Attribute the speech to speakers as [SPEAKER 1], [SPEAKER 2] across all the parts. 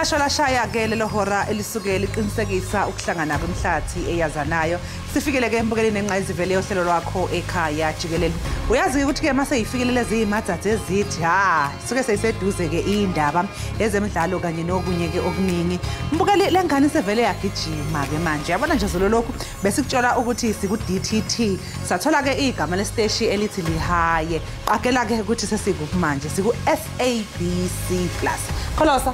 [SPEAKER 1] Lasho lashaya ke lelo hora elisukela iqinisekisa ukuhlangana kwemhlathi eyazanayo. Sifikele ke embukeleni nenqayizivele yohlelo lwakho ekhaya Jikelele. Uyazi ukuthi ke mase yifikelele eziyimathathu ezithi suke seyiseduze ke indaba ezemidlalo kanye nokunye ke okuningi. Mbukeli lengane sevele yagijima ke manje. Yabona nje zolo lokhu besikutshela ukuthi siku DTT. Sathola ke igama lesiteshi elithi lihaye. Qakela ke ukuthi sesikuphi manje siku SABC+. Kholosa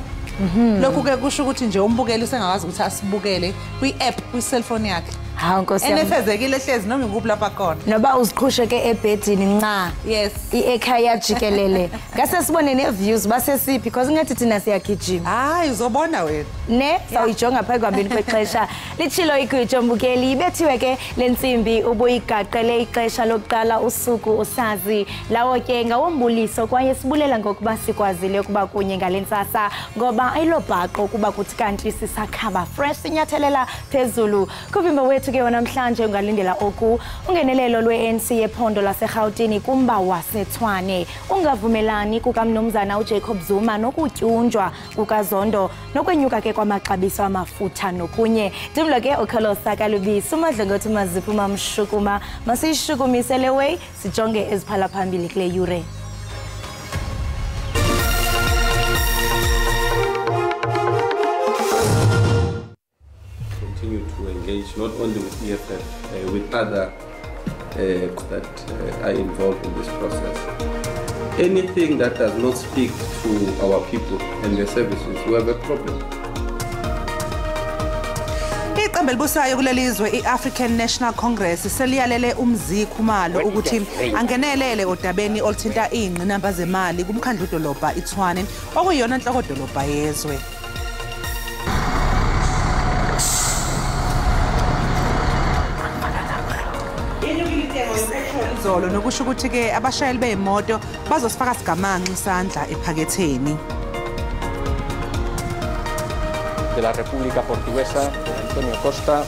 [SPEAKER 1] lokhu ke kusho ukuthi nje umbukeli usengakazi ukuthi asibukele kwi-app kwi-cellphone yakhe.
[SPEAKER 2] Hawu Nkosi yami.
[SPEAKER 1] Enefezekile hlezi noma ikuphi lapha khona.
[SPEAKER 2] Noba uziqhushe ke ebhedini nca.
[SPEAKER 1] Yes.
[SPEAKER 2] Ekhaya Jikelele. Ngase sibone ne-views basesiphi because ngathi thina siyagijima.
[SPEAKER 1] Hayi uzobona wena.
[SPEAKER 2] Ne sawuyijonga phakathi kwambili kwexesha. Litshilo igwijo mbukeli bethiwe ke lensimbi ubuyigaqele ixesha lokuqala usuku usazi lawo ke ngawombuliso kwaye sibulela ngokuba sikwazile ukuba kunye ngalentsasa ngoba ayilobhaqo kuba kuthi kanti sisakhaba fresh sinyathelela phezulu. Kuvimba wethu ke namhlanje ungalindela oku ungenelelo lwe-ANC yephondo laseGauteng kumba waseTshwane ungavumelani kukamnumzana uJacob Zuma nokutyunjwa kukaZondo nokwenyuka ke kwamaxabiso amafutha nokunye dimlo ke ukholosa kalubisi umadlengothi maziphu mamshukuma masishukumisele way sijonge eziphala phambili kule yure.
[SPEAKER 3] Continue to engage not only with EFF, with other that are involved in this process. Anything that does not speak to our people and their services, we have a problem.
[SPEAKER 1] Iqembu elibusayo kulelizwe i-African National Congress seliyalele umzikhumalo ukuthi angenelele odabeni oluthinta ingqinamba zemali kumkhandlu dolobha iTshwane okuyiyona inhloko dolobha yezwe. Zolo nokusho ukuthi ke abashayeli beimoto bazosifaka sigamanxa isandla ephaketheni.
[SPEAKER 4] De la República Portuguesa, Antonio Costa.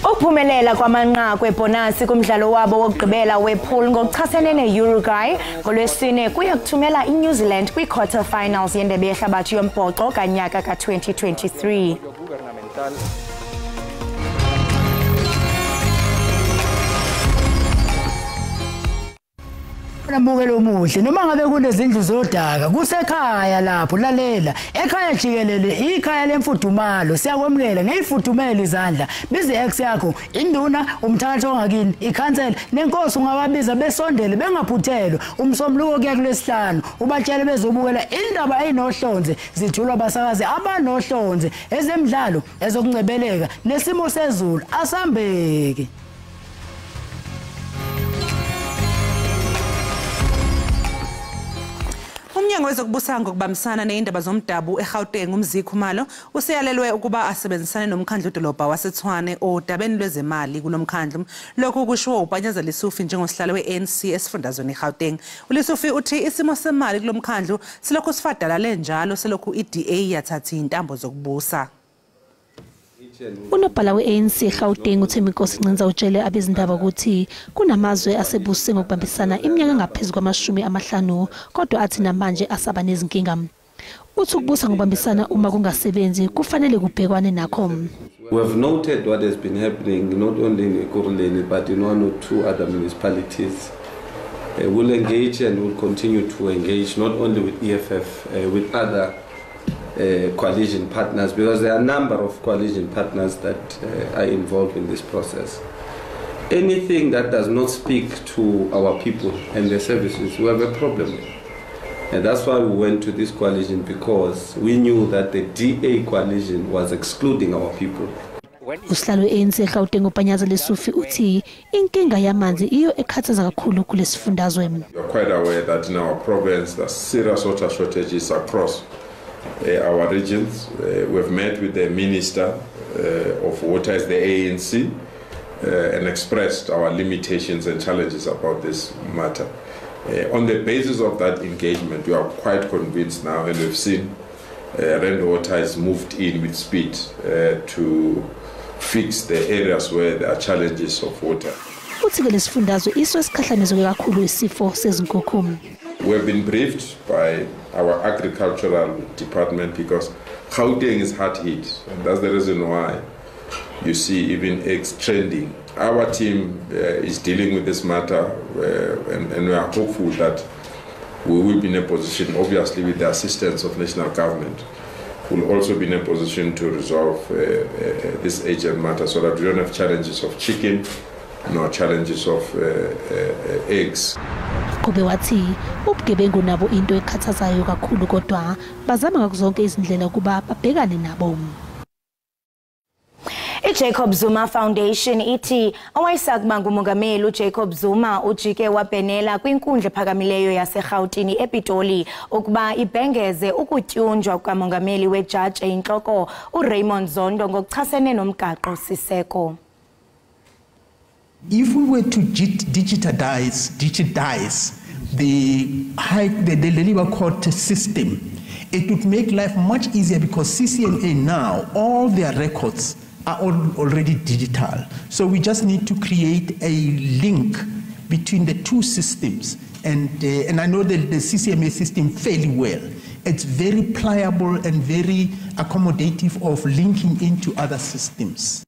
[SPEAKER 2] Ukuphumelela kwamanqaku ebonasi kumdlalo wabo wokugqibela wepool ngokuchasene ne-Uruguay ngolwesine kuya kuthumela iNew Zealand kwi-quarter finals yendebe yehlabathi yombhoxo kanyaka ka-2023.
[SPEAKER 5] Namukelo omuhle noma ngabe kunezindlu zodaka kusekhaya lapho lalela ekhaya Jikelele ikhaya lemfudumalo siyakwemukela ngeyifudumela izandla bize ex yakho induna umthatho ongakini ikhansela nenkosi ungababiza besondele bengaphuthelwa umsombuluko kuya kulesihlanu ubatshele bezobukela indaba ayinohlonze zithulwa abasakazi abanohlonze ezemidlalo ezokungcebeleka nesimo sezulu asambeke.
[SPEAKER 1] Umnyango wezokubusa ngokubambisana neindaba zomdabu eGauteng umzikhumalo useyalelwe ukuba asebenzisane nomkhandlu dolobha waseTshwane odabeni lwezemali kulomkhandlu. Lokhu kushiwo uPanyaza Lesufi njengosihlalo we-ANC esifundazweni eGauteng. uLesufi uthi isimo semali kulomkhandlu silokhu sifadalale njalo selokhu iDA yathatha intambo zokubusa.
[SPEAKER 6] Unobhala we-ANC eGauteng uThembinkosi Ncinza utshele abezindaba ukuthi kunamazwe asebuse ngokubambisana iminyaka ngaphezulu kwama-50 kodwa athi namanje asaba nezinkinga. Uthi ukubusa ngokubambisana uma kungasebenzi kufanele kubhekwane nakho.
[SPEAKER 3] We have noted what has been happening not only in Ekhaya but in one or two other municipalities. We'll engage and we'll continue to engage not only with EFF, with other coalition partners, because there are a number of coalition partners that are involved in this process. Anything that does not speak to our people and their services, we have a problem. And that's why we went to this coalition, because we knew that the DA coalition was excluding our people.
[SPEAKER 6] Usihlalo we-ANC eGauteng uPanyaza Lesufi uthi inkinga yamanzi iyo ekhathaza kakhulu kulesifundazwe.
[SPEAKER 7] You're quite aware that in our province there are serious water shortages across our regions. We've met with the Minister of Water, as the ANC, and expressed our limitations and challenges about this matter. On the basis of that engagement, we are quite convinced now, and we've seen Rand Water has moved in with speed to fix the areas where there are challenges of water. We have been briefed by our agricultural department, because Gauteng is hard hit, and that's the reason why you see even eggs trending. Our team is dealing with this matter, and we are hopeful that we will be in a position, obviously with the assistance of national government, we'll also be in a position to resolve this agent matter so that we don't have challenges of chicken, nor challenges of eggs.
[SPEAKER 6] Kube wathi ubugebengu nabo into ekhathazayo kakhulu kodwa bazama ngakuzonke izindlela kuba babhekane nabo.
[SPEAKER 2] Jacob Zuma Foundation ithi owayesakuba ngumongameli uJacob Zuma ujike wabhenela kwinkundla ephakamileyo yaseGauteng ePitoli ukuba ibhengeze ukutyunjwa kwamongameli wejaji eyinhloko uRaymond Zondo ngokuchasene nomgaqo siseko.
[SPEAKER 8] If we were to digitize the labor court system, it would make life much easier because CCMA now, all their records are already digital. So we just need to create a link between the two systems. And I know the CCMA system fairly well. It's very pliable and very accommodative of linking into other systems.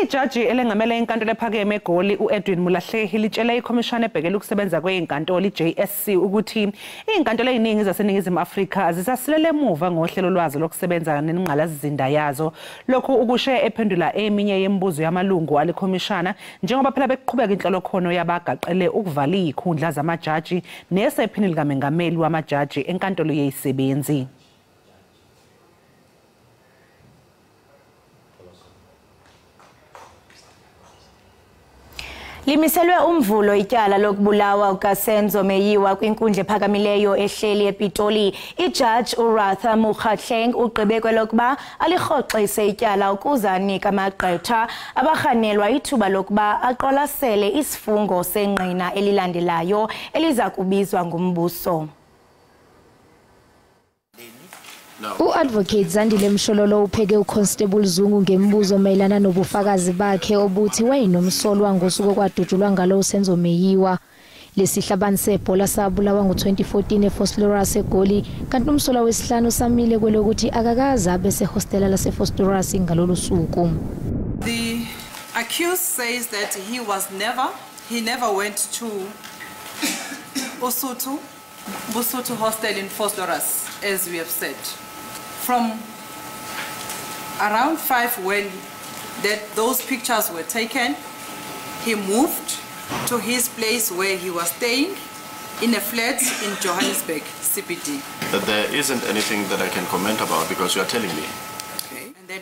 [SPEAKER 1] Ijaji elengamele inkantolo ephakeme eGoli uEdwin Mulahle litshele ikhomishana ebhekele ukusebenza kwezinkantolo iJSC ukuthi izinkantolo eziningi zaseNingizimu Afrika azisasilele emuva ngohlelo lwazo lokusebenza nenqgalazizinda yazo. Lokhu ukushe ephendula eminye yemibuzo yamalungu alikhomishana njengoba phela beqhubeka inhlolo khono yabagaqele ukuvala izikhundla zamajaji nesephini likamengameli wamajaji enkantolo yezisebenzi.
[SPEAKER 2] Limiselwe umvulo ityala lokubulawa uKasenzo Meyiwa kwinkundla ephakamileyo ehleli ePitoli. Ijaji uRatha Mukhatleng ugqibe lokuba alirhoxise ityala ukuze anika amagqwetha abarhanelwa ithuba lokuba aqolasele isifungo sengqina elilandelayo eliza kubizwa ngumbuso.
[SPEAKER 9] U-Advocate Zandile Mshololo upheke uConstable Zungu ngembuzo mayelana nobufakazi bakhe obuthi wayenomsolwa ngosuku kwadutshulwa ngalo uSenzo Meyiwa. Lesihlabani sebhola sabulawa ngo-2014 eFosloras eGoli kanti umsolwa wesihlanu samile kwelokuthi akakaze abe sehostela laseFosloras ngalolu suku.
[SPEAKER 10] The accused says that he never went to Busuthu hostel in Fosloras, as we have said. From around 5 when those pictures were taken, he moved to his place where he was staying in a flat in Johannesburg, CBD.
[SPEAKER 11] But there isn't anything that I can comment about because you are telling me.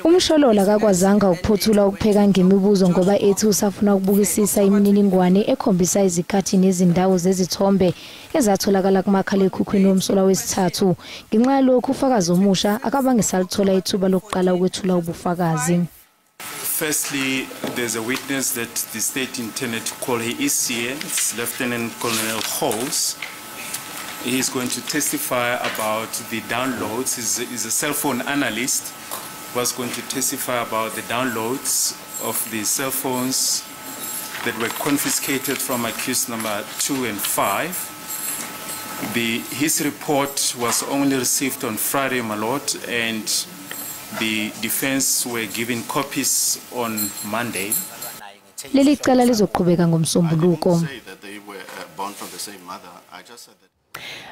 [SPEAKER 9] Umsholola akakwazanga ukuphothula ukupheka ngemibuzo ngoba ethi usafuna ukubukisisa imininingwane ekhombisa izikhathi nezindawo zezithombe ezatholakala kumakhalekhukhwini womsolwa wesithathu. Ngenxa yalokhu ufakazi omusha akabangisalithola ithuba lokuqala ukwethula ubufakazi.
[SPEAKER 12] Firstly, there's a witness that the state intended to call. He is here. It's Lieutenant Colonel Hose. He is going to testify about the downloads. He's a cell phone analyst. Was going to testify about the downloads of the cell phones that were confiscated from accused number 2 and 5. His report was only received on Friday, my lord, and the defense were given copies on Monday.
[SPEAKER 9] Leli cala lizoqhubeka ngomsombuluko.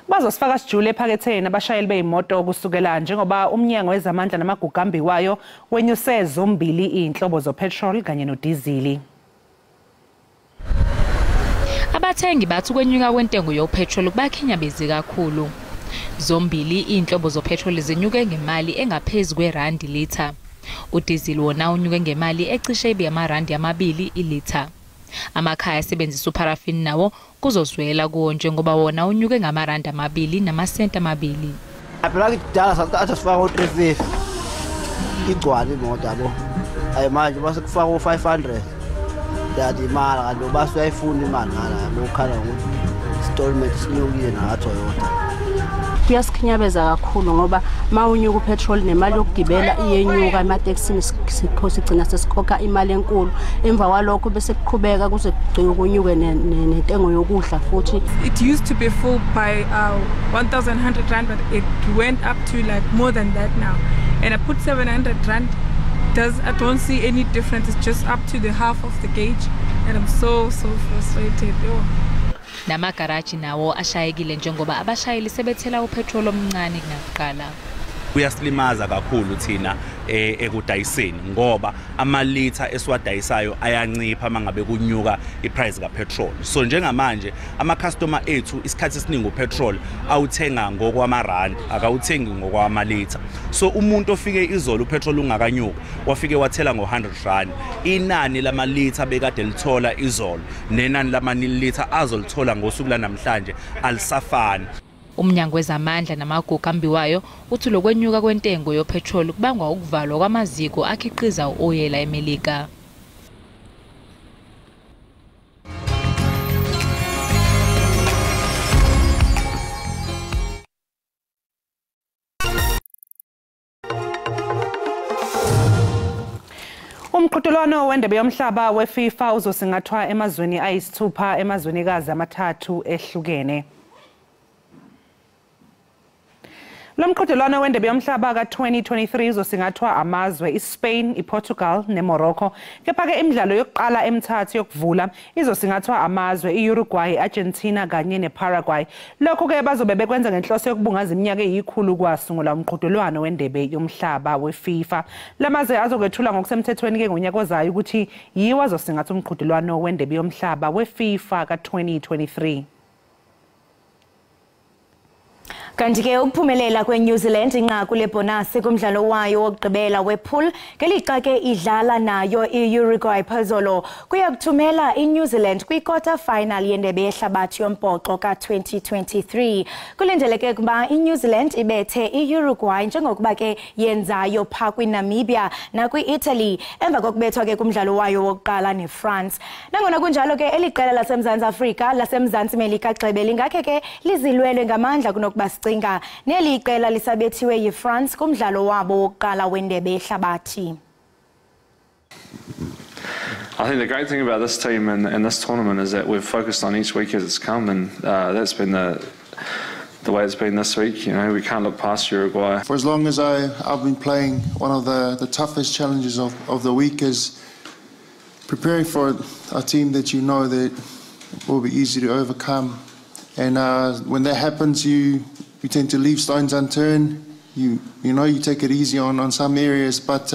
[SPEAKER 1] Bazosifaka sijule ephaketheni abashayeli beimoto kusukela njengoba umnyango wezamandla namagugambi wayo wenyuse zombili inhlobo zopetrol kanye nodizili.
[SPEAKER 13] Abathengi bathi ukwenyuka kwentengo yopetrol kubakhinyabezi kakhulu. Zombili inhlobo zopetrol zinyuke ngemali engaphezulu kwerandi litha. Udizili wona unyuke ngemali ecishe ibe yamarandi amabili ilitha. Amakhaya asebenzisa uparafini nawo kuzozwela kuwo njengoba wona unyuke ngamarandi amabili namasenti amabili.
[SPEAKER 14] Phela kudala sathatha sifaka u350 igcwala imoto yabo. Ayi manje base kufaka u500. Dadi imali kanti base uyayifuna imali ngala yabo ukhala ukuthi installment sinyukile na Toyota.
[SPEAKER 15] kuyasikhinyabeza kakhulu ngoba mawunyuka upetrol nemali yokugibela iyenyuka emateksini sigcina sesikhokha imali enkulu emva kwalokho bese kuqhubeka kuze kugcine ukunyuke nentengo yokudla futhi.
[SPEAKER 16] It used to be full by 1,100 rand, but it went up to like more than that now, and I put 700 rand. I don't see any difference. It's just up to the half of the gauge, and I'm so frustrated.
[SPEAKER 13] Namagaraji nawo ashayekile njengoba abashayeli sebethela upetrol omncane kunakuqala.
[SPEAKER 17] Kuyasilimaza kakhulu thina ekudayiseni ngoba amalitha esiwadayisayo ayancipha mangabe kunyuka iprice kapetrol. So njengamanje ama customer ethu isikhathi esiningi upetrol awuthenga ngokwamarand akawuthengi ngokwamalitha. So umuntu ofike izolo upetrol ungakanyuka wafike wathela ngo100 rand, inani lamalitha bekade lithola izolo nenani lamanilitha azolithola ngosuku lanamhlanje alisafani.
[SPEAKER 13] Umnyango wezamandla namagugu ambiwayo uthi lokwenyuka kwentengo yopetrol kubangwa ukuvalwa kwamaziko akhiqiza uoyela eMelika.
[SPEAKER 1] Umqhudelwano wendebe yomhlaba weFIFA uzosingathwa emazweni ayisithupha emazwenikazi amathathu ehlukene. Lo mqhudelwano wendebe yomhlaba ka2023 uzosingathwa amazwe iSpain, iPortugal neMorocco. Kepha ke imidlalo yokuqala emithathu yokuvula izosingathwa amazwe iUruguay, Argentina kanye neParaguay. Lokho ke bazobe bekwenza ngenhloso yokubungaza iminyaka eyikhulu kwasungula umqhudelwano wendebe yomhlaba weFIFA. Lamazwe azokwethula ngokusemthethweni ke ngonyaka ozayo ukuthi yiwo azosingatha umqhudelwano wendebe yomhlaba weFIFA ka2023.
[SPEAKER 2] Kanti ke ukuphumelela kweNew Zealand inqaku lebonus kumdlalo wayo wokugqibela wepool ngelixa ke idlala nayo iUruguay phezolo kuyakuthumela iNew Zealand kwi-quarter final yendebe yehlabathi yombhoxo ka2023. Kulindeleke kuba iNew Zealand ibethe iUruguay njengokuba ke yenzayo pha kwiNamibia nakwi-Italy emva kokubethwa ke kumdlalo wayo wokuqala neFrance. Nangona kunjalo ke eliqela laseMzantsi Afrika laseMzantsi Melika Gxebe lingakhe ke lizilwele ngamandla kunokuba cinga neli qela lisabethiwe yiFrance kumdlalo wabo wokuqala wendebe yehlabathi.
[SPEAKER 18] I think the great thing about this team and this tournament is that we've focused on each week as it's come, and that's been the way it's been this week. You know, we can't look past Uruguay.
[SPEAKER 19] For as long as I've been playing, one of the toughest challenges of the week is preparing for a team that you know that will be easy to overcome. And when that happens, you tend to leave stones unturned. You take it easy on some areas, but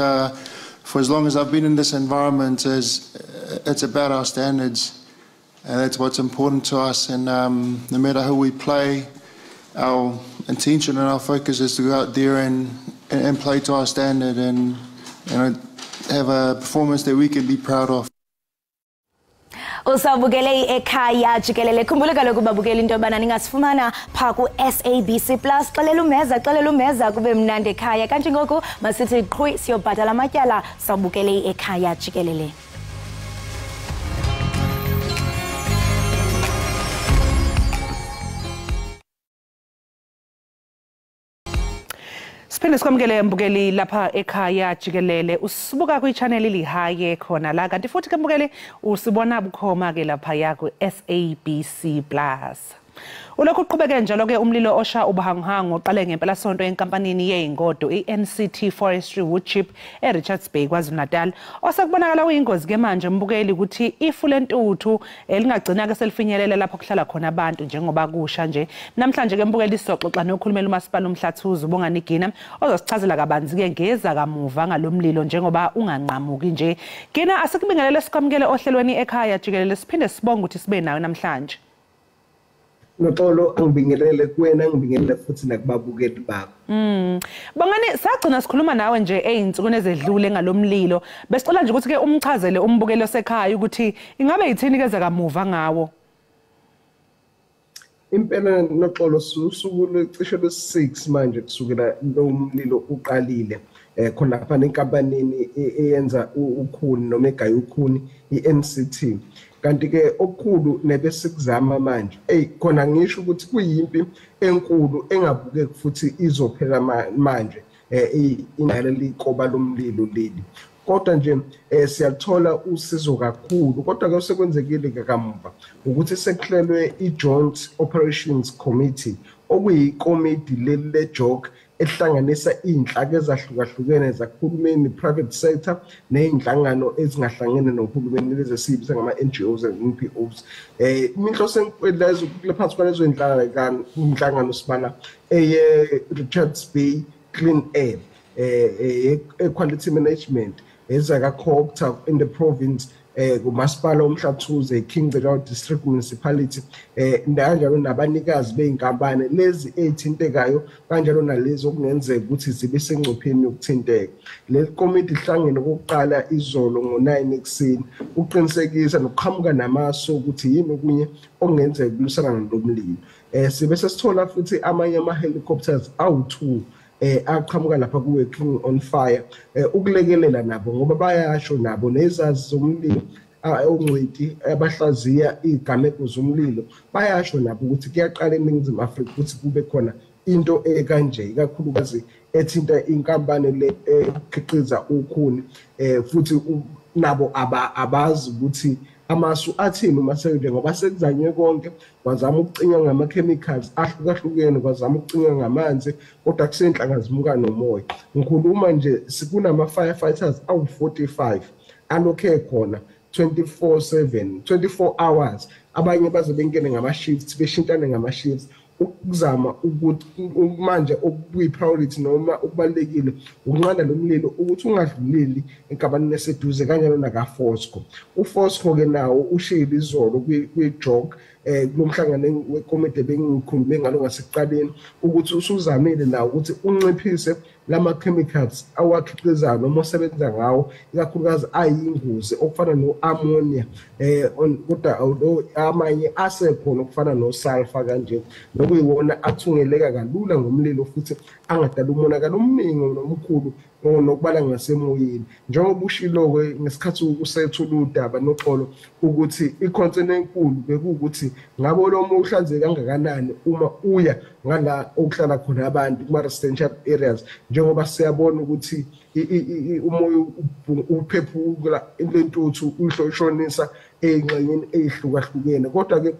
[SPEAKER 19] for as long as I've been in this environment, it's about our standards, and that's what's important to us. And no matter who we play, our intention and our focus is to go out there and play to our standard, and have a performance that we can be proud of.
[SPEAKER 2] Usabukele Ekhaya Jikelele khumbula kaloku babukela into yobana ningasifumana pha ku SABC Plus. Xelela umeza kube mnandi ekhaya. Kanti ngoku masithi qhwi siyobhatala amatyala sabukele Ekhaya Jikelele.
[SPEAKER 1] Siphinde sikwamukele mbukeli lapha Ekhaya Jikelele. Usibuka kwi-channel lihaye khona la kanti futhi ke mbukeli usibona bukhoma ke lapha yakho SABC Plus. Ulokhu uqhubeke njalo ke umlilo osha ubuhanguhangu oqale ngempela sonto enkampanini yeingodo iNCT Forestry Woodchip eRichards Bay KwaZulu-Natal osekubonakala uyingozi ke manje mbukeli ukuthi ifu lentuthu elingagcina ke selifinyelela lapho kuhlala khona abantu njengoba kusha nje. Namhlanje ke mbukeli sizoxoxa nokhulumela uMasipala uMhlathuzo Bongani Gina ozosichazela kabanzi ke ngeza kamuva ngalomlilo njengoba unganqamuki nje. Gina asikubingelele sikwamukele ohlelweni Ekhaya Jikelele siphinde sibonge ukuthi sibe nawe namhlanje.
[SPEAKER 20] Notolo angibingelele kuwena ngibingelele futhi nakubabukeli bakho.
[SPEAKER 1] Bangani sagcina sikhuluma nawe nje einsuku nezedlule ngalomlilo. Besicela nje ukuthi ke umchazele umbukelo sekhaya ukuthi ingabe yithini keza kamuva ngawo.
[SPEAKER 20] Impela noxolo suku lecishe le6 manje kusukela lo mlilo uqalile. Khona lapha nenkampanini eyenza ukhuni noma egaya ukhuni iNCT. kanti ke okukhulu nebesikuzama manje khona ngisho ukuthi kuyimpi enkulu engabukeki futhi izophela manje inalo likoba lomlilo leli kodwa nje siyathola usizo kakhulu kodwa ke sekwenzekile kamuva ukuthi sekuhlelwe i-Joint Operations Committee okuyikomiti leli le-JOC ehlanganisa inhlaka ezahlukahlukene zakuhulumeni private sector nezinhlangano ezingahlangene nohulumeni lezi esibisa ngama-NGOs and NPOs inhloso lezo lephansi kwalezo inhlangano sibala Richards Bay Clean Air quality management ezaka-co-opta in the province kumasipala omhlathuze King Bekawu District Municipality kanjalo nabanikazi bey'nkampani lezi ey'thintekayo kanjalo nalezi okungenzeka ukuthi zibe sengcupheni yokuthinteka. Leli komiti lihlangene kokuqala izolo ngo-9 ekuseni ukuqinisekisa nokuqhamuka namasu ukuthi yini okunye okungenzeka ukulwisana nomlilo. Sibe sesithola futhi amanye ama-helicopters awu-2 aqhamuka lapha kuwe King on Fire ukulekelela nabo ngoba bayasho nabo nezazi zomlilo ongcweti abahlaziya igameko zomlilo bayasho nabo ukuthi kuyaqala eNingizimu Afrika ukuthi kube khona into ekanje ikakhulukazi ethinta inkampani le ekhiqiza ukhuni futhi nabo abazi ukuthi amasu athini uma sekunje ngoba sekuzanywe konke kwazama ukucinywa ngama-chemicals ahlukahlukene kwazama ukucinywa ngamanzi kodwa kusenhlanga zimuka nomoya ngikhuluma nje sikunama-firefighters awu-45 alokhe khona 24 hours abanye baze bengene ngama-shifts beshintane ngama-shifts ukuzama ukuthi manje okuyi-priority noma ukubalulekile ukunqanda lo mlilo ukuthi ungadluleli enkampanini eseduze kanjalo naka-Fosco. UFosco-ke nawo ushiyile izolo kwi-JOC kulomhlangano wekomiti bengikhulume ngalo ngasekuqaleni ukuthi usuzamile nawo ukuthi unciphise lama-chemicals awakhiqizayo noma osebenza ngawo ikakhulukazi ayingozi okufana no-ammonia kodwa amanye asekhona okufana no-sulfur kanje nokuyiwona athungeleka kalula ngomlilo futhi angadala umonakalo omningi nomkhulu nokubala ngasemoyeni njengoba ushilo-ke ngesikhathi usethula udaba noxolo ukuthi i-concern enkulu bekuwukuthi ngabe lo moya uhlanzeke kangakanani uma uya ngala okuhlala khona abantu kuma-residential areas njengoba siyabona ukuthi umoya uphephula intuthu uyihloshonisa ey'ngxenyeni ey'hlukahlukene kodwa-ke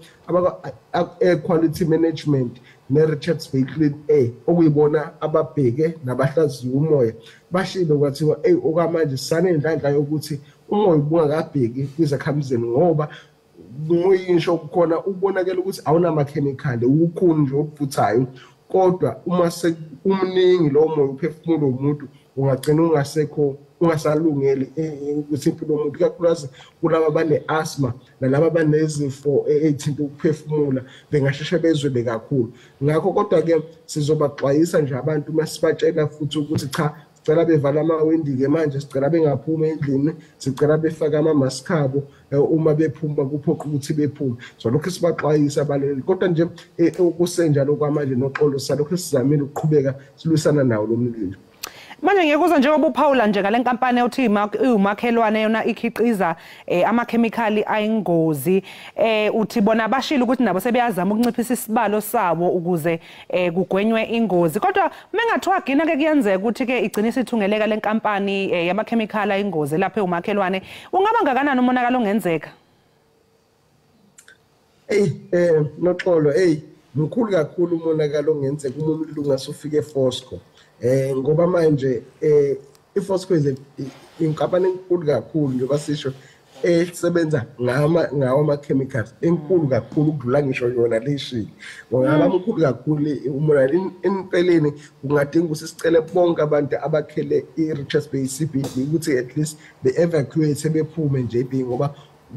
[SPEAKER 20] air quality management ne-Richards Bay Clean Air okuyibona ababheke nabahlaziya umoya bashilo kwathiwa okwamanje sisanendlandla yokuthi umoya ubungakabheki kwizakhamizini ngoba ngisho khona ubonakela ukuthi awunamakhemikhali ukukhuni nje okuvuthayo kodwa uma umningi lo moya uphefumula umuntu ungagcina ungasalungeli ukuthi impilo yomuntu ikakhulukazi kulaba abane-asthma nalaba abanezifo ey'thinta ukuphefumula bengasheshe bezwele kakhulu ngakho kodwa-ke sizobaxwayisa nje abantu uma sibatshela futhi ukuthi cha sicela bevala amawindi-ke manje sicela bengaphumi endlini sicela befake amamaskabo uma bephuma kuphoqa ukuthi bephume so lokhu sibaxwayisa abaleli kodwa nje ukusenjalo kwamanje noxolo salokhu sizamile ukuqhubeka silwisana nawo lo mlilo.
[SPEAKER 1] Manje ngiyekuza njengoba uPaula nje ngale nkampani uthi umakhelwane yona ikhiqiza amakhemikhali ayingozi uthi bona bashilo ukuthi nabo sebeyazama ukunciphisa isibalo sawo ukuze kugwenywe ingozi kodwa mengathiwa gina ke kuyenzeka ukuthi ke igcine isithungeleka le nkampani yamakhemikhali ayingozi lapha umakhelwane ungaba ngakanani umonakalo ongenzeka?
[SPEAKER 20] Noxolo mkhulu kakhulu umonakalo ongenzeka uma umlilo ungasufika eFosco ngoba manje iFosco inkampani enkulu kakhulu njengoba sisho esebenza ngawo ama-chemicals enkulu kakhulu ukudlula ngisho yona leshini ngoba mkhulu kakhulu umonakalo empeleni kungadinga ukuthi sicele bonke abantu abakhele i-Richards Bay CBD ukuthi at least be-evacuate bephume nje ngoba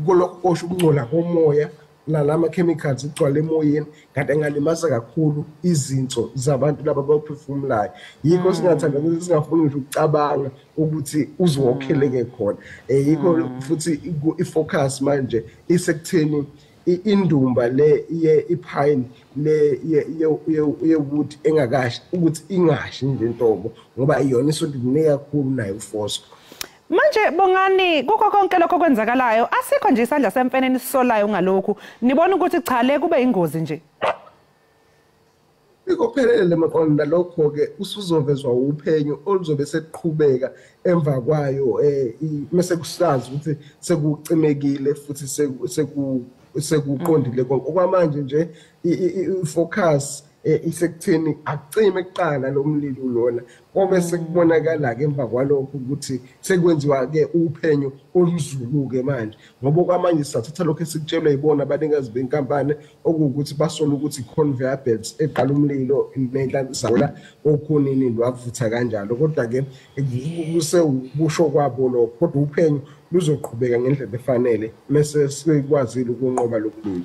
[SPEAKER 20] kulokho kosho ukungcola komoya nalama-chemicals igcwala emoyeni kanti engalimaza kakhulu izinso zabantu laba abaphefumulayo yikho singathanda ukuthi singafuni ngisho ukucabanga ukuthi uzokheleke khona yikho futhi i-focus manje isekutheni indumba le ipine le ye-wood engakashi ukuthi ingashi nje intobo ngoba iyona isonto kakhulu nayo uFosco.
[SPEAKER 1] Manje Bongani kukho konke lokho kwenzakalayo asikho nje isandla semfeneni sisolayo ngalokhu nibona ukuthi cha le kube ingozi nje.
[SPEAKER 20] Ikophelele maqonda lokho ke usuzovezwa uphenyo oluzobe seqhubeka emva kwayo mase kusazi ukuthi sekucimekile futhi sekuqondile konke okwamanje nje ifocus isekutheni akucime kuqala lo mlilo lona ngoba sekubonakala ke emva kwalokho ukuthi sekwenziwa ke uphenyo oluzulu ke manje ngoba kwamanje sithatha lokho esikutshelwe yibona abanikazi benkampani okuwukuthi basola ukuthi conveyor belts eqala umlilo nenhlanzisela okhonini lwavutha kanjalo kodwa ke kusewubusho kwabo lokho kodwa uphenyo luzoqhubeka ngendlela efanele mase sikwazile ukunqoba lokulila.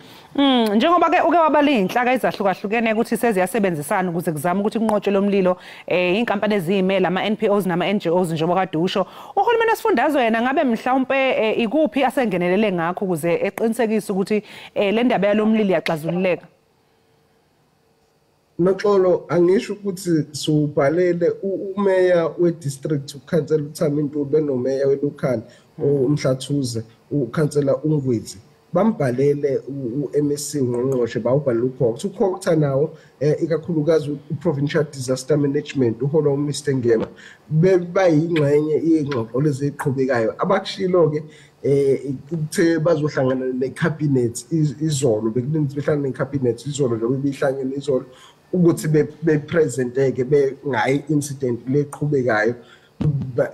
[SPEAKER 1] Njengoba ke uke wabala inhlaka ezahlukahlukene ukuthi seziyasebenzisana ukuze kuzama ukuthi kunqotshwe lomlilo inkampani ezimele ama NPOs nama NGOs njengoba kade usho uhulumeni wesifundazwe yena ngabe mhlawumbe ikuphi asengenelele ngakho ukuze eqinisekise ukuthi le ndaba yalomlilo yaxazululeka.
[SPEAKER 20] Noxolo angisho ukuthi subhalele umeya we-district ukhansela uThami Ntuli benomeya welocal uMhlathuze ukhansela uNgwizi bambhalele uMSC ngqongqoshe bawubhala ukhokho ukhokho nawo ikakhulukazi uprovincial disaster management uhola uMr Ngema bayingxenye ingxoxo lezi eziqhubekayo abakushilo ke uthe bazohlangana necabinet izolo bekulinze behlangana necabinet izolo njengoba behlangene izolo ukuthi bepresenteke bengayi incident leqhubekayo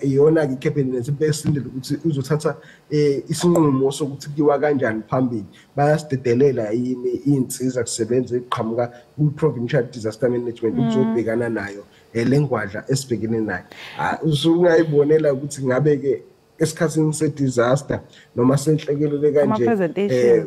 [SPEAKER 20] iyona ke cabinet besindele ukuthi uzothatha isinqumo sokuthi kiwa kanjani phambili bayasidedelela yini insiza kusebenza eqhamuka ku-provincial disaster management ukuzobhekana nayo lengwadla esibhekene nayo usungayibonela ukuthi ngabe ke esikhathini se-disaster noma senhlekelele kanje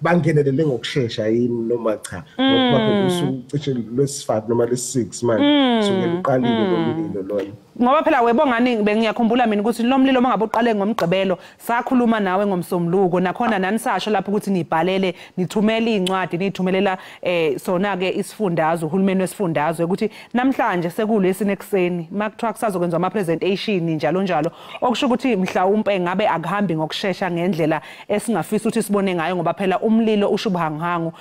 [SPEAKER 20] bangenelele ngokushesha yini noma cha ngoba phela usucishe lwesi-5 noma lesi-6 manje sungela uqalile lo mlilo lona
[SPEAKER 1] ngoba phela webongani ngiyakhumbula mina ukuthi lo mlilo mangabe uqale ngomgqibelo sakhuluma nawe ngomsombuluko nakhona nanisasho lapho ukuthi nibhalele nithumele incwadi nithumelela sona ke isifundazwe uhulumeni wesifundazwe ukuthi namhlanje sekulesine ekseni makuthiwa kusazokwenza ama presentation njalo njalo okusho ukuthi mhlawumbe ngabe akuhambi ngokusheshsha ngendlela esingafisa ukuthi sibone ngayo ngoba phela umlilo usho ubuhanguhangu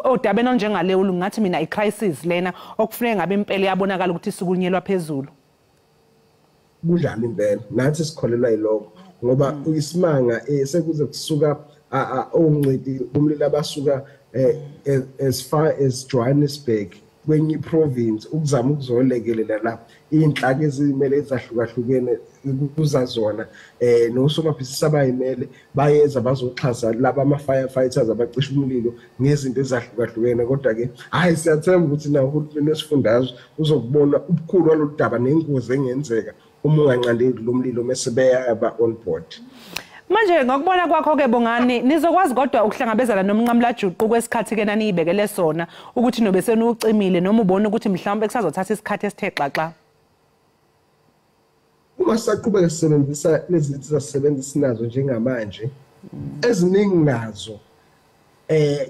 [SPEAKER 1] odabeni onjengale ngathi mina icrisis lena okufuneka ngabe impela yabonakala ukuthi sikunyelwa phezulu.
[SPEAKER 20] Kunjani impela nathi sikholelwa yiloko ngoba isimanga sekuze kusuka oncidi umlilo abasuka as far as Johannesburg kwenye province ukuzama ukuzolekelela lapha inhlaka ezimele ezahlukahlukene kuzazona nosomabhizinisi abayimele bayeza bazoxhasa laba ama firefighters abacisha umlilo ngezinto ezahlukahlukene kodwa ke hayi siyathemba ukuthi na uhulumeni wesifundazwe uzokubona ubukhulu walodaba nengozi engenzeka uma unganqandeli lo mlilo mase beyaba on board.
[SPEAKER 1] Manje ngokubona kwakho ke Bongani nizokwazi kodwa ukuhlangabezana nomnqamlajuqu kwesikhathi ke naniyibekele sona ukuthi nobe senucimile noma ubone ukuthi mhlawumbe kusazothatha isikhathi esithe xaxa.
[SPEAKER 20] Uma saqhubeka sisebenzisa lezi zinto zasebenzisa nazo njengamanje eziningi nazo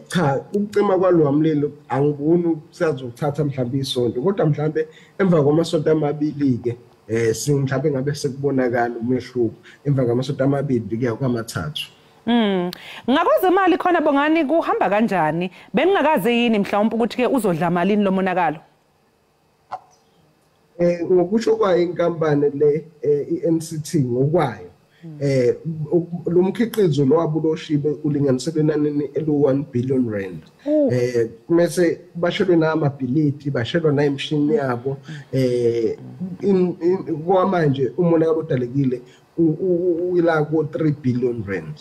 [SPEAKER 20] cha ukucima kwalo mlilo angiboni ukusazothatha mhlawumbe isonto kodwa mhlawumbe emva kwamasonto amabili ke mhlawumbe ngabe sekubonakala umehluko emva kwamasonto amabili kuya kwamathathu.
[SPEAKER 1] Ngakwazi imali khona Bongani kuhamba kanjani beningakaze yini mhlawumbe ukuthi ke uzodla malini lo monakalo?
[SPEAKER 20] Ngokusho kwayo inkampani le iNCT ngokwayo lo mkhiqizo lo wabuloshibe ulinganiselwe nanini elu1 billion rand mase bashelwe namabhilidi bashelwa na imshini yabo kwamanje umonakalo odalekile uyila ko 3 billion rand.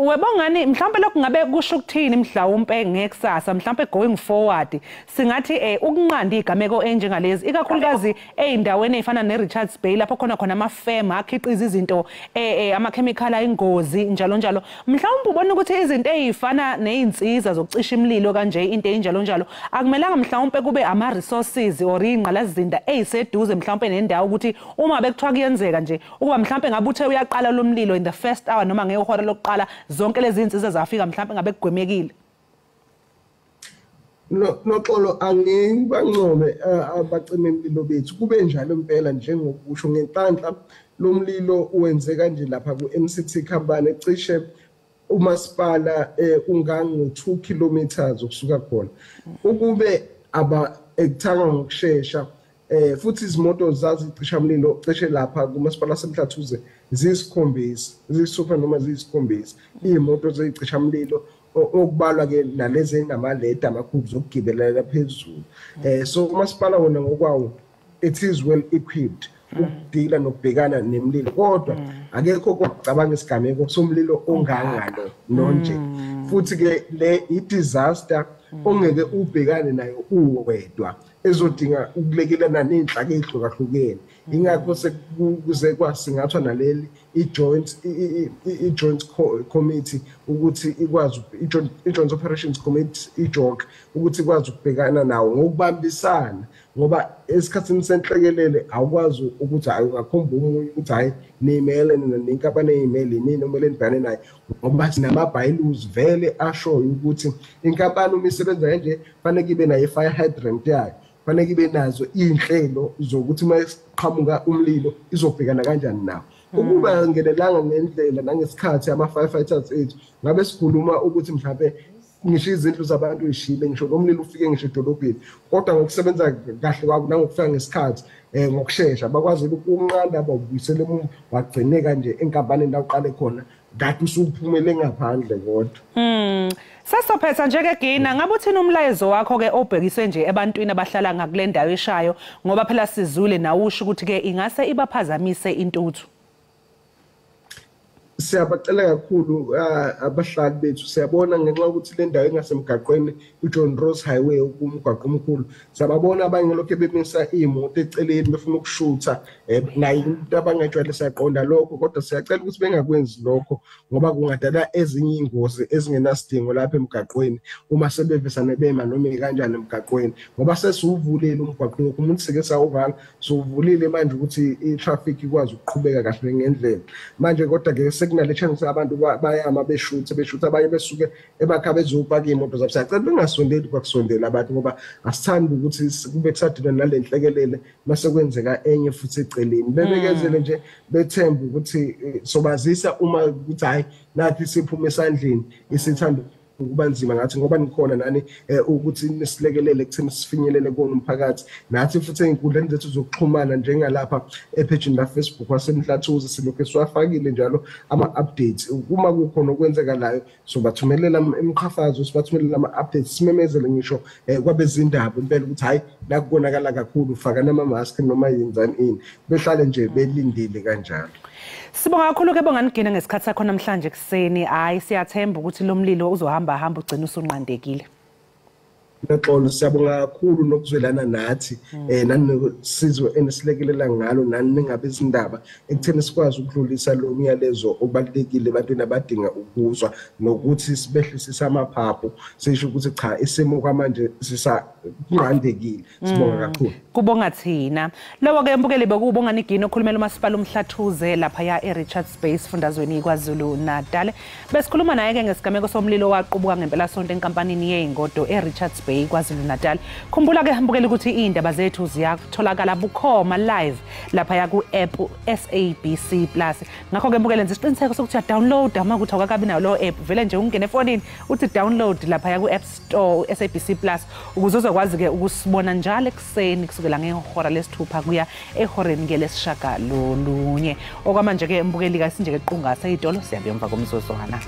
[SPEAKER 1] Webongani mhlawumbe lokho ngabe kusho ukuthini mhlawumbe ngekusasa mhlawumbe going forward singathi ukunqanda igameko enjengalezi ikakhulukazi eindaweni ezifana neRichards Bay lapho khona amafem akhiqiza izinto amakhemikhali ayingozi njalo njalo mhlawumbe ubona ukuthi izinto ezifana nezinsiza zokucisha imililo kanje into enjalo njalo akumelanga mhlawumbe kube ama resources or ingqalazinda eziseduze mhlawumbe nendawo ukuthi uma bekuthiwa kuyenzeka nje ukuba mhlawumbe ngabe uthe uyaqala lo mlilo in the first hour noma ngehora lokuqala zonke lezi zinsiza zafika mhlawumbe ngabe kugwemekile.
[SPEAKER 20] noxolo angibancome abacima imlilo bethu kube njalo impela njengokusho ngenhlanhla lomlilo uwenze kanje lapha ku-MCT Khambane cishe umasipala ungango-2 kilometers ukusuka khona ukube ekuthanga ngokushesha futhi izimoto zazicishamlilo cishe lapha kumasipala semhlathuze ziyisithupha noma ziyisikhombisa iy'moto zeyicishamlilo okubalwa ke nalezi enamaleda amakhulu zokugibelela phezulu so umasipala wona ngokwawo it is well equipped ukudila nokubhekana nemlilo kodwa akekho okucabanga isigameko somlilo ongangalo nonje futhi ke le i-disaster ongeke ubhekane nayo uwedwa ezodinga ukulekelana nenhlaka ezihlukahlukene ingakho sekuze kwasingathwa naleli i-joint committee ukuthi ikwazi i-joint operations committee i-JOC ukuthi ikwazi ukubhekana nawo ngokubambisana ngoba esikhathini senhlekelele awukwazi ukuthi hayi ungakhomba umunye ukuthi hayi nimele nenkampani eyimele nini omele nibhekane nayo ngoba sinama-bylaws vele ashoyo ukuthi inkampani uma isebenza kanje fanele ibe nayo i-fire hydrant yayo fanele ibe nazo iy'nhlelo zokuthi uma iqhamuka umlilo izobhekana kanjani nawo ukuba ngenelanga ngendlela nangesikhathi ama-firefighters ethu ngabe sikhuluma ukuthi mhlawumbe ngisho izindlu zabantu ey'shile ngisho lo mlilo ufike ngisho edolobheni kodwa ngokusebenza kahle kwabo nangokufika ngesikhathi ngokushesha bakwazile ukunqanda bawubuyisele emuva wagcineka nje enkampanini la uqale khona kade usuphumele ngaphandle kodwa
[SPEAKER 1] Sasophetha nje ke Gina ngabe uthina umlayezo wakho ke obhekiswe nje ebantwini abahlala ngakule ndawo eshayo ngoba phela sizule nawusho ukuthi ke ingase ibaphazamise intuthu
[SPEAKER 20] siyabacela kakhulu abahlali bethu siyabona ngenxa ukuthi le ndawo engasemgaqweni uJohn Ross Highway umgwaqo omkhulu sababona abanye lokho bemisa imoto eceleni befuna ukushutha nayo into abangajwayele siyaqonda lokho kodwa siyacela ukuthi bengakwenzi lokho ngoba kungadala ezinye ingozi ezingenasidingo lapha emgaqweni uma sebevesane bema noma kanjani emgaqweni ngoba sesuvulile umgwaqo umuntu sike sawuvala suvulile manje ukuthi i-traffic ikwazi ukuqhubeka kahle ngendlela manje kodwa ke kunale chance abantu bayama beshutha abanye besuke emakhaya bezopaka imoto zabo siyacela bengasondeli kwakusondela abantu ngoba asithandi ukuthi kube kusadilwa nale nhlekelele mase kwenzeka enye futhi eceleni bebekezele nje bethemba ukuthi sobazisa uma ukuthi hayi nathi siphuma esandleni isithanda ukuba nzima ngathi ngoba nikhona nani ukuthi nisilekelele ekutheni sifinyelele kona umphakathi nathi futhi ey'nkundleni zethu zokuxhumana njengalapha epage la Facebook wasemhlathuze silokhu siwafakile njalo ama-updates uma kukhona okwenzekalayo sobathumelela imiqhafazo sibathumelela ama-updates simemezele ngisho kwabezindaba impela ukuthi hayi la kubonakala kakhulu faka namamaski noma yenzani ini behlale nje belindile kanjalo.
[SPEAKER 1] Sibonga kakhulu ke bonganigina ngesikhathi sakho namhlanje kuseni hayi siyathemba ukuthi lo mlilo uzohamba ugcina usunqandekile.
[SPEAKER 20] Noxolo siyabonga kakhulu nokuzwelana nathi nanosizwe enisilekelela ngalo nani ningabe izindaba ekutheni sikwazi ukudlulisa lo myalezo obalekile ebantwini abadinga ukuzwa nokuthi sibehlisise amaphaphu sisho ukuthi cha isimo kwamanje sisanqandekile sibonga kakhulu.
[SPEAKER 1] Kubonga thina lowo ke mbukeli bekubonga nigini okhulumela umasipala umhlathuze lapha ya eRichards Bay esifundazweni kwaZulu Natal besikhuluma naye ke ngesigameko somlilo waqhubuka ngempela sonto enkampanini yezingodo eRichards Bay kwaZulu Natal. Khumbula ke mbukeli ukuthi indaba zethu ziyatholakala bukhoma live lapha ya ku app SABC Plus ngakho ke mbukeli nzisiqiniseko sokuthi download ama ukuthi awakabi nayo lo app vele nje ungene efonini uthi download lapha ya ku App Store SABC Plus ukuze uzokwazi ke ukusibona njalo ekseni kusukela ngehora lesithupha kuya ehoreni ngelesishaka lolunye okwamanje ke mbukeli kasinje ke qungasa idolo siyabe emva komzuzwana.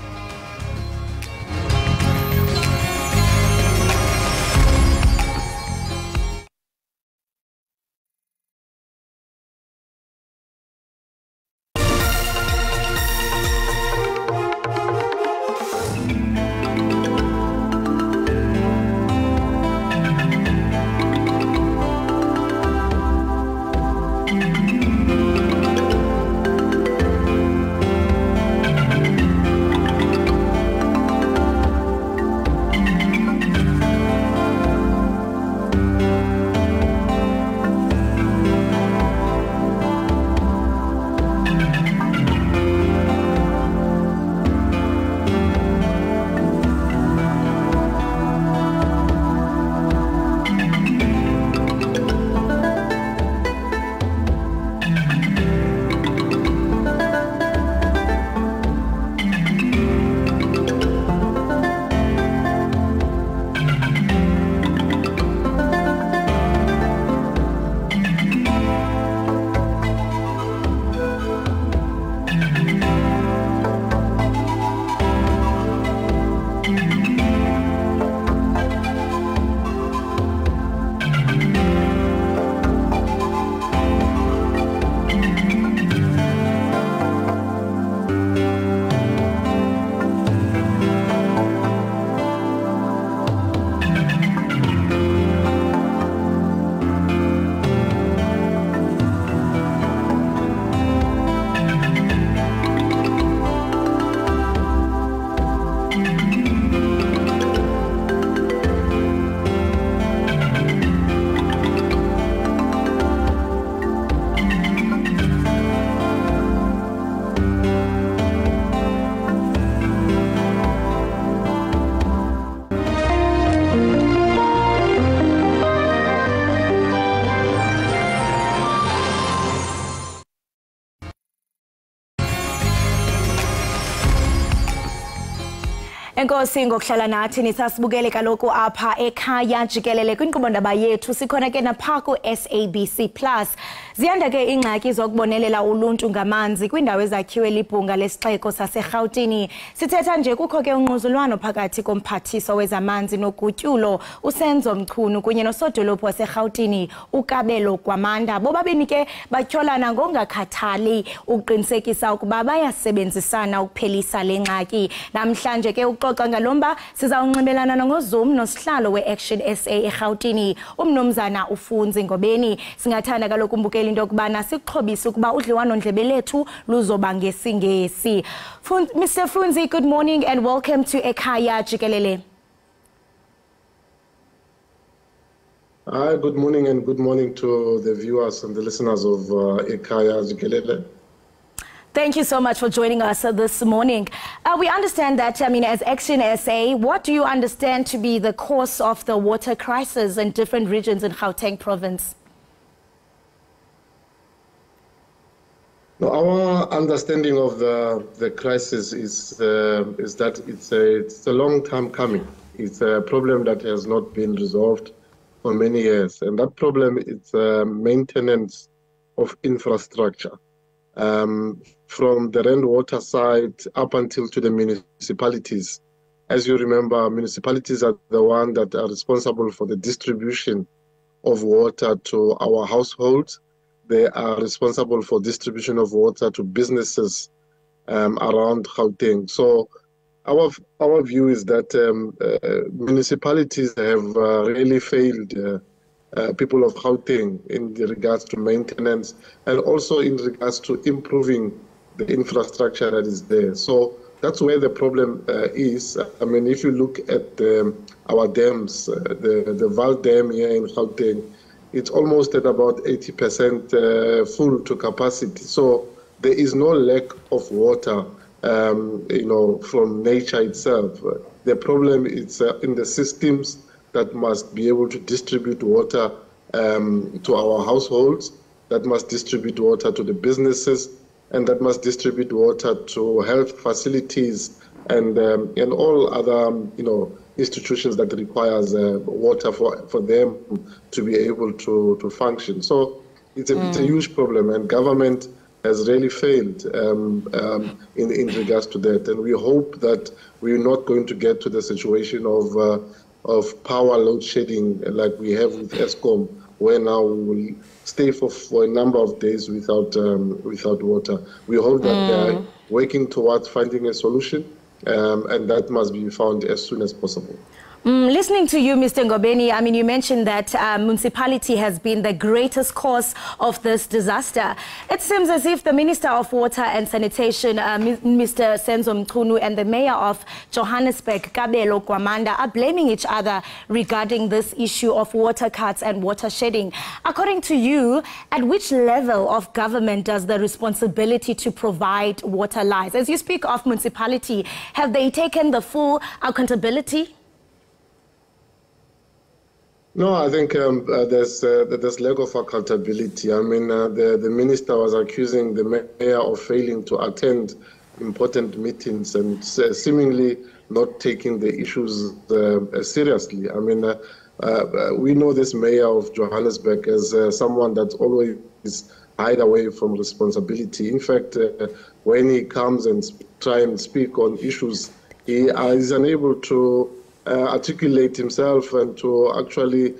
[SPEAKER 2] Enkosi ngokuhlala nathi nisasibukele kaloku apha ekhaya jikelele kwinkqubo-ndaba yethu sikhona ke napha ku-SABC Plus. Ziyanda ke ingxaki zokubonelela uluntu ngamanzi kwindawo ezakhiwe libhunga lesixeko saseRhawutini. Sithetha nje kukho ke ungquzulwano phakathi komphathiso wezamanzi nogutyulo uSenzo Mchunu kunye nosodolophu waseRhawutini uKabelo Gwamanda. Bobabini ke batyholana ngongakhathali ukuqinisekisa ukuba bayasebenzisana ukuphelisa le ngxaki. Namhlanje ke uxoxa ngalomba sizawunxibelana ngoZoom nosihlalo we-Action SA eRhawutini umnumzana uFunzi Ngobeni. Singathanda kaloku umbukeli into yokubana sikuxhobise ukuba udliwano-ndlebe lethu luzoba ngesingesi. Mr. Funzi, good morning and welcome to Ekhaya Jikelele.
[SPEAKER 21] Hi, good morning and good morning to the viewers and the listeners of Ekhaya Jikelele.
[SPEAKER 2] Thank you so much for joining us this morning. We understand that, as Action SA, what do you understand to be the cause of the water crisis in different regions in Gauteng province?
[SPEAKER 21] No, our understanding of the crisis is that it's a long time coming. It's a problem that has not been resolved for many years, and that problem is maintenance of infrastructure. From the rainwater side up until to the municipalities. As you remember, municipalities are the ones that are responsible for the distribution of water to our households. They are responsible for distribution of water to businesses around Gauteng. So our view is that municipalities have really failed people of Gauteng in regards to maintenance and also in regards to improving the infrastructure that is there. So that's where the problem is. If you look at our dams, the Val Dam here in Gauteng, it's almost at about 80% full to capacity. So there is no lack of water, from nature itself. The problem is in the systems that must be able to distribute water to our households, that must distribute water to the businesses, and that must distribute water to health facilities and all other institutions that requires water for them to be able to function. So it's a huge problem, and government has really failed in regards to that. And we hope that we're not going to get to the situation of power load shedding like we have with ESCOM, where now we will stay for a number of days without water. We hope that they are working towards finding a solution, and that must be found as soon as possible.
[SPEAKER 2] Listening to you, Mr. Ngobeni, you mentioned that municipality has been the greatest cause of this disaster. It seems as if the Minister of Water and Sanitation, Mr. Senzo Mchunu, and the Mayor of Johannesburg, Kabelo Gwamanda, are blaming each other regarding this issue of water cuts and water shedding. According to you, at which level of government does the responsibility to provide water lies? As you speak of municipality, have they taken the full accountability?
[SPEAKER 21] No, I think there's lack of accountability. The minister was accusing the mayor of failing to attend important meetings and seemingly not taking the issues seriously. We know this mayor of Johannesburg as someone that always hide away from responsibility. In fact, when he comes and try and speak on issues, he is unable to articulate himself and to actually,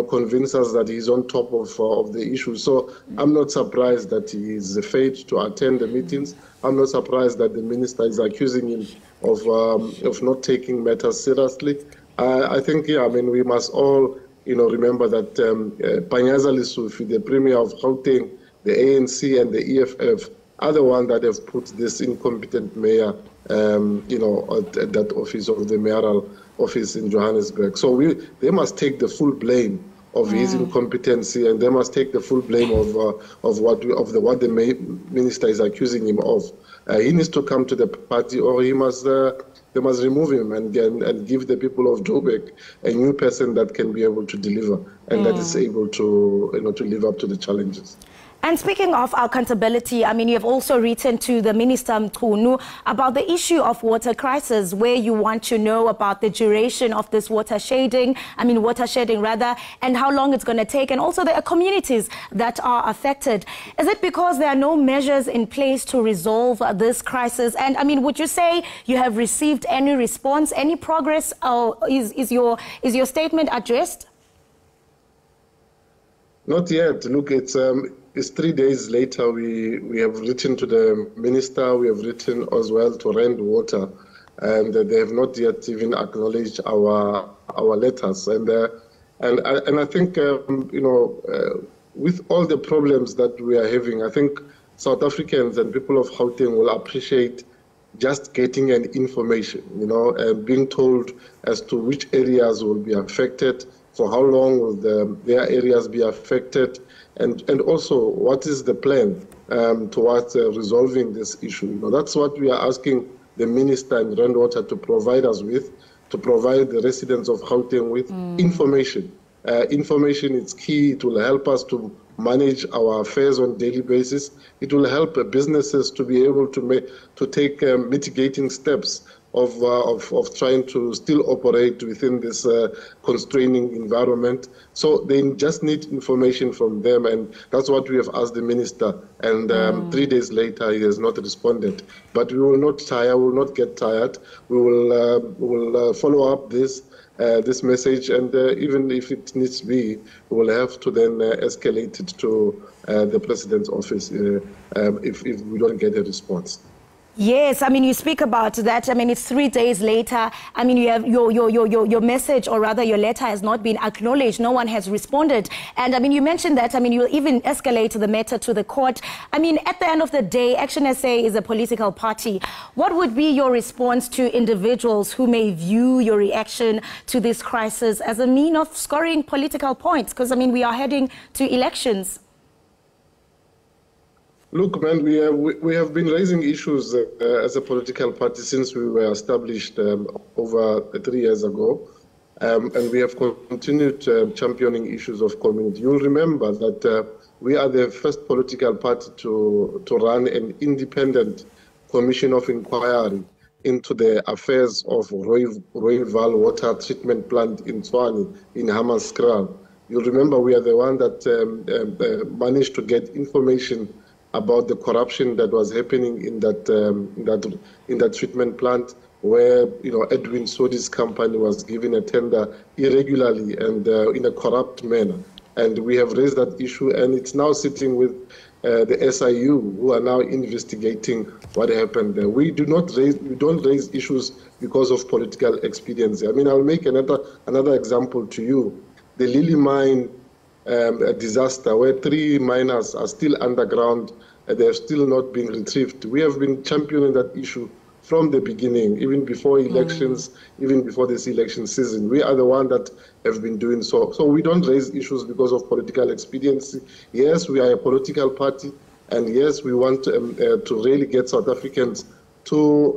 [SPEAKER 21] convince us that he's on top of the issue. So I'm not surprised that he is failed to attend the meetings. I'm not surprised that the minister is accusing him of not taking matters seriously. I think, we must all, remember that Panyaza Lesufi, the Premier of Gauteng, the ANC and the EFF are the ones that have put this incompetent mayor, at that office of the mayoral office in Johannesburg. So they must take the full blame of his incompetency, and they must take the full blame of what the minister is accusing him of. He needs to come to the party, or they must remove him and give the people of Joburg a new person that can be able to deliver and that is able to to live up to the challenges.
[SPEAKER 2] And speaking of accountability, I mean, you have also written to the Minister Mchunu about the issue of water crisis, where you want to know about the duration of this watershedding, and how long it's going to take, and also the communities that are affected. Is it because there are no measures in place to resolve this crisis? And I mean, would you say you have received any response, any progress, or is your statement addressed?
[SPEAKER 21] Not yet. Look, it's 3 days later. We have written to the minister. We have written as well to Rand Water, and they have not yet even acknowledged our letters. And I think with all the problems that we are having, I think South Africans and people of Gauteng will appreciate just getting an information, and being told as to which areas will be affected, for how long will their areas be affected, and also what is the plan towards resolving this issue. That's what we are asking the minister and Rand Water to provide us with, to provide the residents of Gauteng with information. Information is key. It will help us to manage our affairs on a daily basis. It will help businesses to be able to take mitigating steps of trying to still operate within this constraining environment. So they just need information from them, and that's what we have asked the minister. And 3 days later, he has not responded. But we will not tire. We will not get tired. We will follow up this message, and even if it needs to be, we will have to then escalate it to the president's office if we don't get a response.
[SPEAKER 2] Yes, I mean, you speak about that. I mean, it's 3 days later. I mean, you have your message, or rather your letter, has not been acknowledged. No one has responded. And I mean, you mentioned that, I mean, you'll even escalate the matter to the court. I mean, at the end of the day, Action SA is a political party. What would be your response to individuals who may view your reaction to this crisis as a mean of scoring political points? Because, I mean, we are heading to elections.
[SPEAKER 21] Look, man, we have been raising issues as a political party since we were established over 3 years ago, and we have continued championing issues of community. You'll remember that we are the first political party to run an independent commission of inquiry into the affairs of Rooiwal water treatment plant in Tshwane, in Hammanskraal. You'll remember we are the one that managed to get information about the corruption that was happening in that treatment plant, where Edwin Sodi's company was given a tender irregularly and in a corrupt manner. And we have raised that issue, and it's now sitting with the SIU, who are now investigating what happened there. We don't raise issues because of political expediency. I mean, I'll make another example to you: the Lily Mine disaster, where 3 miners are still underground. They have still not been retrieved. We have been championing that issue from the beginning, even before elections, even before this election season. We are the one that have been doing so. So we don't raise issues because of political expediency. Yes, we are a political party, and yes, we want to really get South Africans to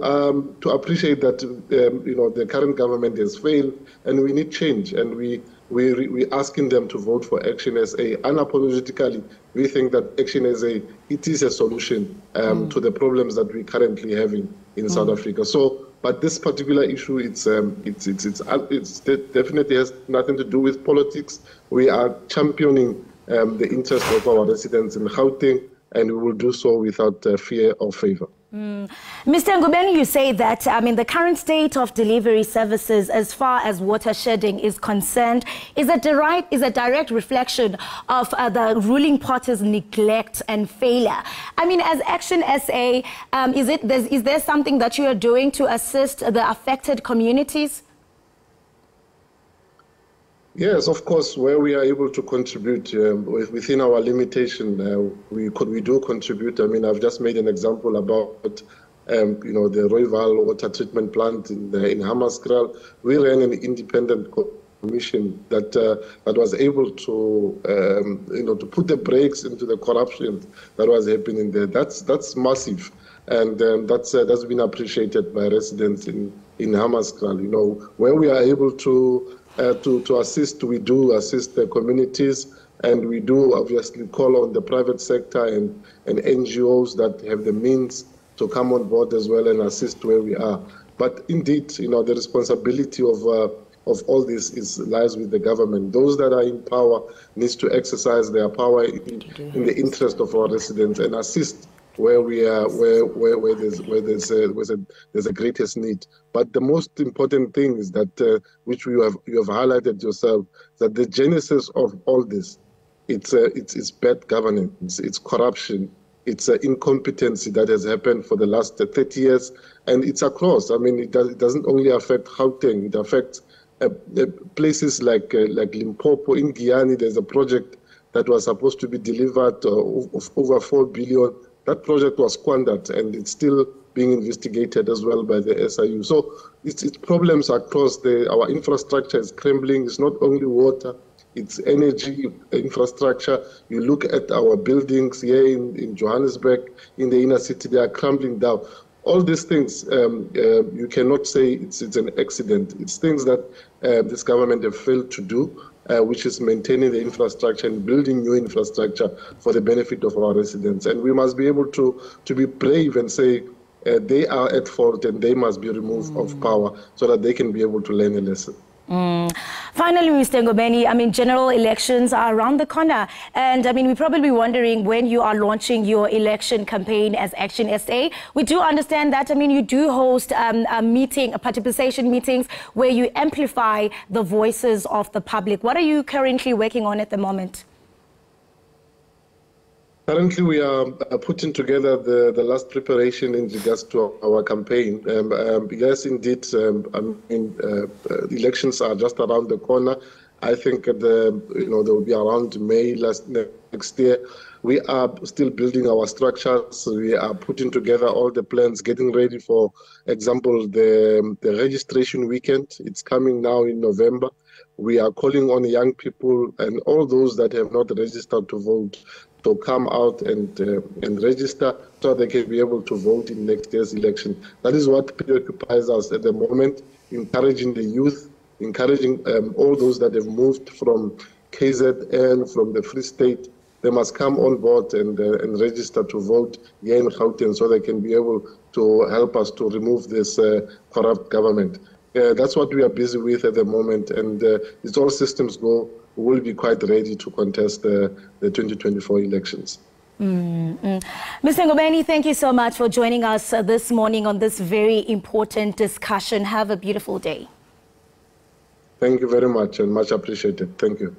[SPEAKER 21] appreciate that the current government has failed, and we need change, and we're asking them to vote for Action SA. Unapologetically, we think that Action SA, it is a solution to the problems that we're currently having in South Africa. So, but this particular issue, it definitely has nothing to do with politics. We are championing the interests of our residents in Gauteng, and we will do so without fear or favor.
[SPEAKER 2] Mr. Ngubeni, you say that, I mean, the current state of delivery services as far as water shedding is concerned is a direct reflection of the ruling party's neglect and failure. I mean, as Action SA, is there something that you are doing to assist the affected communities?
[SPEAKER 21] Yes, of course, where we are able to contribute within our limitation, we do contribute. I mean, I've just made an example about, the Rooiwal water treatment plant in Hammanskraal. We ran an independent commission that was able to, to put the brakes into the corruption that was happening there. That's massive, and that's been appreciated by residents in Hammanskraal. Where we are able to assist, we do assist the communities And we do obviously call on the private sector and NGOs that have the means to come on board as well and assist where we are. But indeed, the responsibility of all this lies with the government. Those that are in power needs to exercise their power in the interest of our residents and assist where we are, where there's a greatest need. But the most important thing is that which you have highlighted yourself, that the genesis of all this, it's bad governance, it's corruption, it's incompetency that has happened for the last 30 years, and it's across. I mean, it doesn't only affect Gauteng, it affects places like Limpopo. In Guyana, there's a project that was supposed to be delivered of over 4 billion. That project was squandered, and it's still being investigated as well by the SIU. So it's problems across. Our infrastructure is crumbling. It's not only water, it's energy infrastructure. You look at our buildings here in Johannesburg, in the inner city, they are crumbling down. All these things, you cannot say it's an accident. It's things that this government have failed to do, which is maintaining the infrastructure and building new infrastructure for the benefit of our residents. And we must be able to be brave and say they are at fault and they must be removed of power so that they can be able to learn a lesson.
[SPEAKER 2] Finally, Mr. Ngobeni, I mean, general elections are around the corner. And I mean, we're probably wondering when you are launching your election campaign as Action SA. We do understand that, I mean, you do host participation meetings where you amplify the voices of the public. What are you currently working on at the moment?
[SPEAKER 21] Currently, we are putting together the last preparation in regards to our campaign. Yes, indeed, elections are just around the corner. I think they will be around May next year. We are still building our structures. We are putting together all the plans, getting ready for example, the registration weekend. It's coming now in November. We are calling on young people and all those that have not registered to vote to come out and register so they can be able to vote in next year's election. That is what preoccupies us at the moment, encouraging the youth, encouraging all those that have moved from KZN, from the Free State. They must come on board and register to vote here in Gauteng so they can be able to help us to remove this corrupt government. That's what we are busy with at the moment, and if all systems go, we will be quite ready to contest the 2024 elections.
[SPEAKER 2] Mr. Ngobeni, thank you so much for joining us this morning on this very important discussion. Have a beautiful day.
[SPEAKER 21] Thank you very much and much appreciated. Thank you.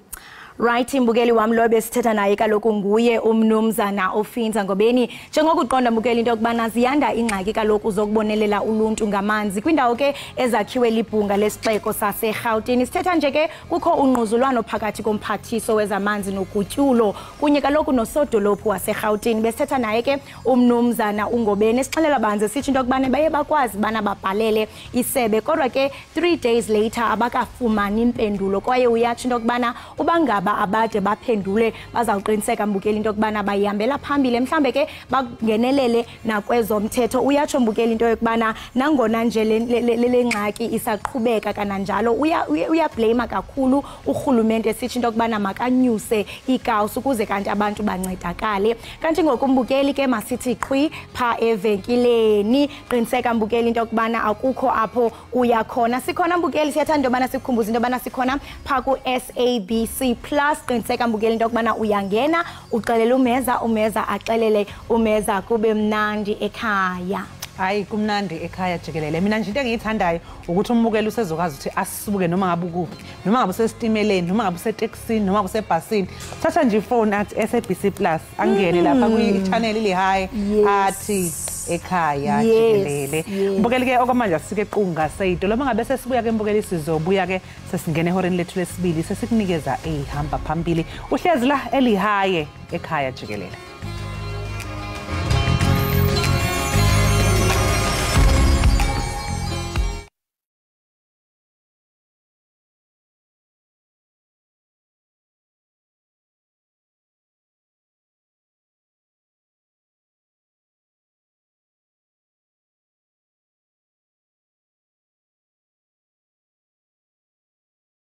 [SPEAKER 2] Right, Mbukeli wami lo besithetha naye kaloku nguye umnumzana ofinza Ngobeni. Njengokuqonda Mbukeli into yokubana ziyanda ingxaki kaloku zokubonelela uluntu ngamanzi kwindawo ke ezakhiwe libhunga lesixeko saseGauteng. Sithetha nje ke kukho unquzulwano phakathi komphathiso wezamanzi nogutyulo kunye kaloku nosodolophu waseGauteng. Besithetha naye ke umnumzana uNgobeni. Sixelela banze sithi into yokubana baye bakwazi bana babhalele isebe kodwa ke 3 days later abakafumani impendulo kwaye uyatsho into yokubana ubangaba abade baphendule bazawuqiniseka Mbukeli into yokubana bayihambela phambili mhlambe ke bangenelele nakwezomthetho. Uyatsho Mbukeli into yokubana nangona nje le ngxaki isaqhubeka kananjalo uyablame kakhulu urhulumente sithi into yokubana makanyuse ikawusi ukuze kanti abantu bancedakale. Kanti ngokumbukeli ke masithi qhwi pha evenkileni qiniseka Mbukeli into yokubana akukho apho uyakhona. Sikhona Mbukeli siyathanda into yokubana sikhumbuze into yokubana sikhona pha ku SABC Plus qiniseka Mbukeli into yokubana uyangena uxelele umeza axelele umeza kube mnandi ekhaya.
[SPEAKER 1] Hayi kumnandi ekhaya Jikelele. Mina nje into engiyithandayo ukuthi umbukeli usezokwazi ukuthi asibuke noma ngabe ukuphi, noma ngabe usesitimeleni, noma ngabe useteksini, noma ngabe usebhasini. Thatha nje ifone athi SABC Plus angene lapha kwi-channel lihayi athi ekhaya Jikelele. Mbukeli ke okwamanje asike equnga sayito lo mangabe sesibuya ke Mbukeli sizobuya ke sesingene ehoreni lethu lesibili sesikunikeza ehamba phambili. Uhlezi la elihaye ekhaya Jikelele.